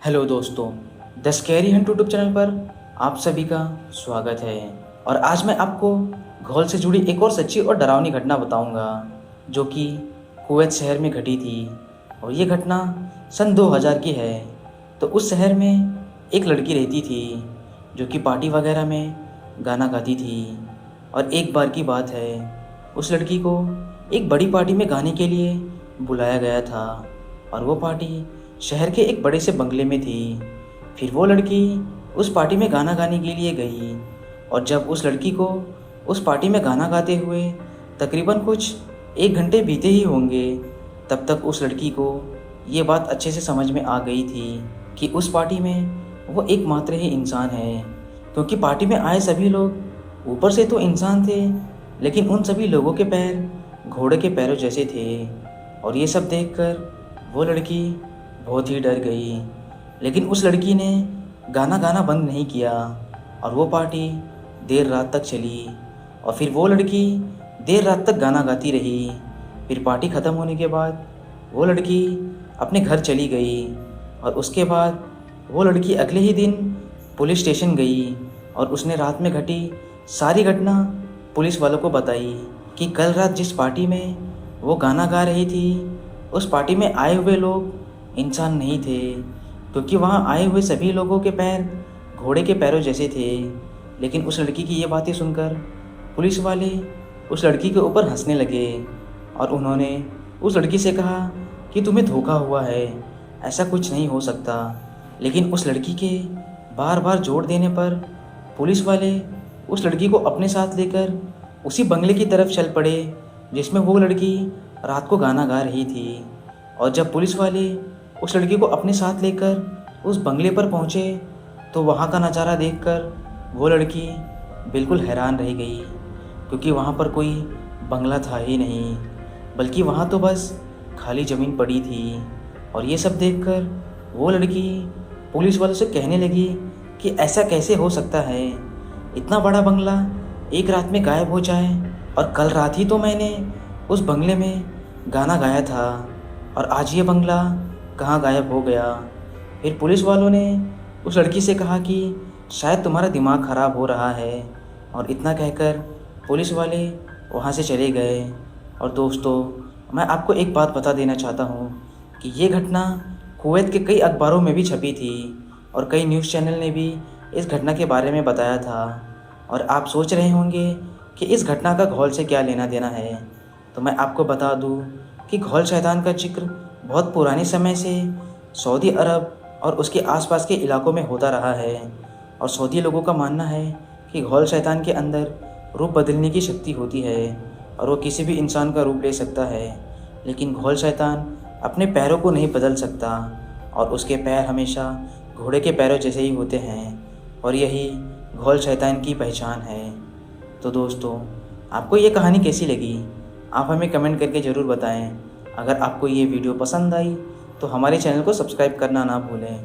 Hello दोस्तों, the scary Hunt YouTube channel पर आप सभी का स्वागत है। और आज मैं आपको घौल से जुड़ी एक और सच्ची और डरावनी घटना बताऊंगा, जो कि कुवैत शहर में घटी थी। और ये घटना सन 2000 की है। तो उस शहर में एक लड़की रहती थी, जो कि पार्टी वगैरह में गाना गाती थी। और एक बार की बात है, उस लड़की को एक बड़ी पार्टी में गाने के लिए बुलाया गया था। और वो पार्टी शहर के एक बड़े से बंगले में थी। फिर वो लड़की उस पार्टी में गाना गाने के लिए गई। और जब उस लड़की को उस पार्टी में गाना गाते हुए तकरीबन कुछ 1 घंटे बीते ही होंगे, तब तक उस लड़की को ये बात अच्छे से समझ में आ गई थी कि उस पार्टी में वो एकमात्र ही इंसान है। क्योंकि पार्टी में आए सभी लोग ऊपर से तो इंसान थे, लेकिन उन सभी लोगों के पैर घोड़े के पैरों जैसे थे। और ये सब देखकर वो लड़की बहुत ही डर गई। लेकिन उस लड़की ने गाना गाना बंद नहीं किया और वो पार्टी देर रात तक चली। और फिर वो लड़की देर रात तक गाना गाती रही। फिर पार्टी ख़त्म होने के बाद वो लड़की अपने घर चली गई। और उसके बाद वो लड़की अगले ही दिन पुलिस स्टेशन गई और उसने रात में घटी सारी घटना पुलिस वालों को बताई कि कल रात जिस पार्टी में वो गाना गा रही थी, उस पार्टी में आए हुए लोग इंसान नहीं थे। क्योंकि वहाँ आए हुए सभी लोगों के पैर घोड़े के पैरों जैसे थे। लेकिन उस लड़की की ये बातें सुनकर पुलिस वाले उस लड़की के ऊपर हंसने लगे। और उन्होंने उस लड़की से कहा कि तुम्हें धोखा हुआ है, ऐसा कुछ नहीं हो सकता। लेकिन उस लड़की के बार बार जोर देने पर पुलिस वाले उस लड़की को अपने साथ लेकर उसी बंगले की तरफ चल पड़े जिसमें वो लड़की रात को गाना गा रही थी। और जब पुलिस वाले उस लड़की को अपने साथ लेकर उस बंगले पर पहुँचे, तो वहाँ का नज़ारा देखकर वो लड़की बिल्कुल हैरान रह गई। क्योंकि वहाँ पर कोई बंगला था ही नहीं, बल्कि वहाँ तो बस खाली ज़मीन पड़ी थी। और ये सब देखकर वो लड़की पुलिस वालों से कहने लगी कि ऐसा कैसे हो सकता है, इतना बड़ा बंगला एक रात में गायब हो जाए। और कल रात ही तो मैंने उस बंगले में गाना गाया था, और आज ये बंगला कहाँ गायब हो गया। फिर पुलिस वालों ने उस लड़की से कहा कि शायद तुम्हारा दिमाग ख़राब हो रहा है। और इतना कहकर पुलिस वाले वहाँ से चले गए। और दोस्तों, मैं आपको एक बात बता देना चाहता हूँ कि ये घटना कुवैत के कई अखबारों में भी छपी थी और कई न्यूज़ चैनल ने भी इस घटना के बारे में बताया था। और आप सोच रहे होंगे कि इस घटना का घौल से क्या लेना देना है। तो मैं आपको बता दूँ कि घौल शैतान का जिक्र बहुत पुराने समय से सऊदी अरब और उसके आसपास के इलाकों में होता रहा है। और सऊदी लोगों का मानना है कि घौल शैतान के अंदर रूप बदलने की शक्ति होती है और वो किसी भी इंसान का रूप ले सकता है। लेकिन घौल शैतान अपने पैरों को नहीं बदल सकता और उसके पैर हमेशा घोड़े के पैरों जैसे ही होते हैं। और यही घौल शैतान की पहचान है। तो दोस्तों, आपको ये कहानी कैसी लगी, आप हमें कमेंट करके ज़रूर बताएं। अगर आपको ये वीडियो पसंद आई तो हमारे चैनल को सब्सक्राइब करना ना भूलें।